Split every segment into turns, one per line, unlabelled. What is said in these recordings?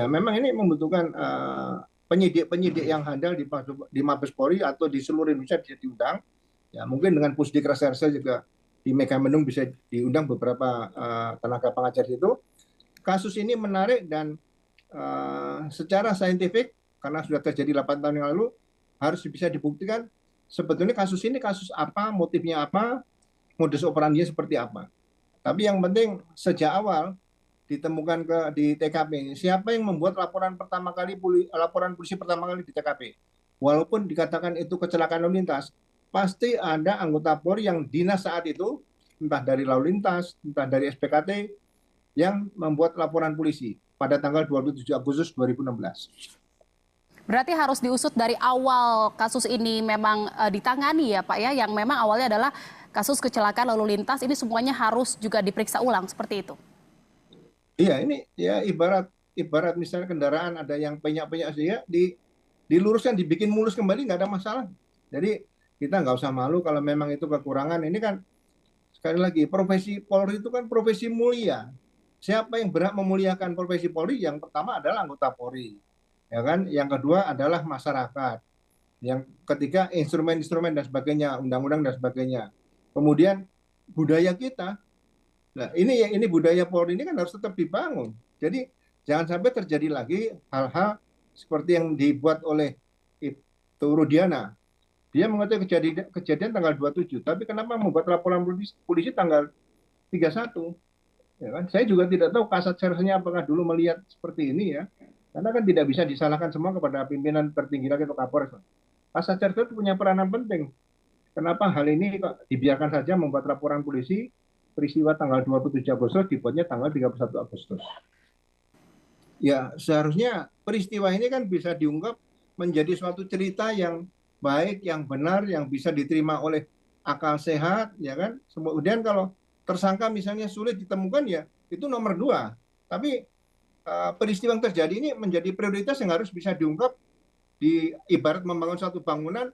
memang ini membutuhkan penyidik-penyidik yang handal di Mabes Polri atau di seluruh Indonesia bisa diundang. Ya, mungkin dengan Pusdik Reserse juga di Megamendung bisa diundang beberapa tenaga pengajar itu. Kasus ini menarik dan secara saintifik, karena sudah terjadi 8 tahun yang lalu, harus bisa dibuktikan sebetulnya kasus ini kasus apa, motifnya apa, modus operandinya seperti apa. Tapi yang penting sejak awal ditemukan di TKP, siapa yang membuat laporan polisi pertama kali di TKP. Walaupun dikatakan itu kecelakaan lalu lintas, pasti ada anggota Polri yang dinas saat itu, entah dari lalu lintas, entah dari SPKT, yang membuat laporan polisi pada tanggal 27 Agustus 2016.
Berarti harus diusut dari awal kasus ini memang ditangani ya Pak ya, yang memang awalnya adalah kasus kecelakaan lalu lintas, ini semuanya harus juga diperiksa ulang seperti itu.
Iya, ini ya ibarat misalnya kendaraan ada yang penyak-penyak saja, diluruskan, dibikin mulus kembali, nggak ada masalah. Jadi kita nggak usah malu kalau memang itu kekurangan. Ini kan sekali lagi profesi Polri itu kan profesi mulia. Siapa yang berhak memuliakan profesi Polri? Yang pertama adalah anggota Polri, ya kan? Yang kedua adalah masyarakat. Yang ketiga instrumen-instrumen dan sebagainya, undang-undang dan sebagainya. Kemudian budaya kita. Nah, ini budaya Polri ini kan harus tetap dibangun. Jadi jangan sampai terjadi lagi hal-hal seperti yang dibuat oleh itu Rudiana. Dia mengetahui kejadian tanggal 27, tapi kenapa membuat laporan polisi tanggal 31? Ya kan? Saya juga tidak tahu kasat sersernya apakah dulu melihat seperti ini ya. Karena kan tidak bisa disalahkan semua kepada pimpinan tertinggi lagi atau Kapolres. Kasat serser punya peranan penting. Kenapa hal ini kok dibiarkan saja membuat laporan polisi peristiwa tanggal 27 Agustus dibuatnya tanggal 31 Agustus. Ya, seharusnya peristiwa ini kan bisa diungkap menjadi suatu cerita yang baik, yang benar, yang bisa diterima oleh akal sehat, ya kan? Kemudian kalau tersangka misalnya sulit ditemukan, ya itu nomor 2. Tapi peristiwa yang terjadi ini menjadi prioritas yang harus bisa diungkap. Di ibarat membangun satu bangunan,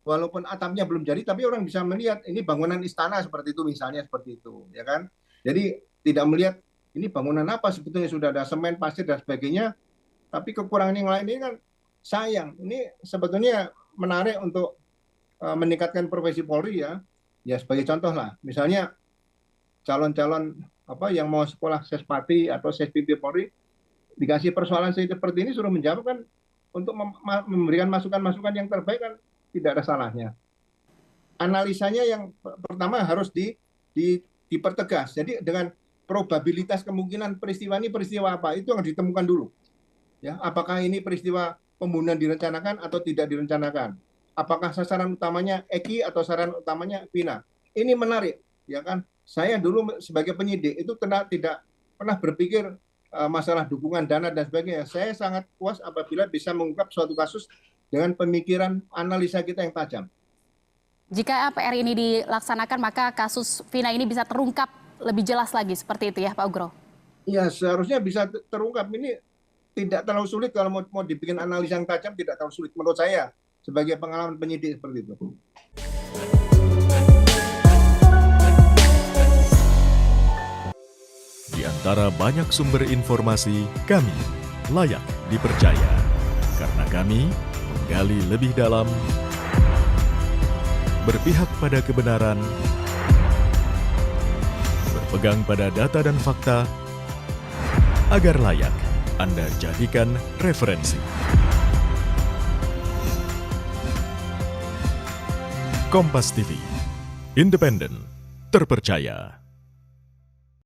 walaupun atapnya belum jadi, tapi orang bisa melihat ini bangunan istana seperti itu misalnya, seperti itu, ya kan? Jadi tidak melihat ini bangunan apa, sebetulnya sudah ada semen, pasir dan sebagainya, tapi kekurangan yang lain ini kan sayang. Ini sebetulnya menarik untuk meningkatkan profesi Polri ya. Ya sebagai contoh lah, misalnya calon-calon yang mau sekolah Sespati atau Sespipi Polri dikasih persoalan seperti ini, suruh menjawab kan, untuk memberikan masukan-masukan yang terbaik kan tidak ada salahnya. Analisanya yang pertama harus dipertegas. Jadi dengan probabilitas kemungkinan peristiwa ini peristiwa apa, itu yang ditemukan dulu. Ya, apakah ini peristiwa pembunuhan direncanakan atau tidak direncanakan? Apakah sasaran utamanya Eki atau sasaran utamanya Vina? Ini menarik, ya kan? Saya dulu sebagai penyidik itu tidak pernah berpikir masalah dukungan dana dan sebagainya. Saya sangat puas apabila bisa mengungkap suatu kasus dengan pemikiran analisa kita yang tajam.
Jika PR ini dilaksanakan, maka kasus Vina ini bisa terungkap lebih jelas lagi, seperti itu ya Pak Ugro?
Iya, seharusnya bisa terungkap. Ini tidak terlalu sulit kalau mau dibikin analisa yang tajam, tidak terlalu sulit menurut saya sebagai pengalaman penyidik seperti itu.
Di antara banyak sumber informasi, kami layak dipercaya. Karena kami menggali lebih dalam, berpihak pada kebenaran, berpegang pada data dan fakta, agar layak Anda jadikan referensi. Kompas TV, independen, terpercaya.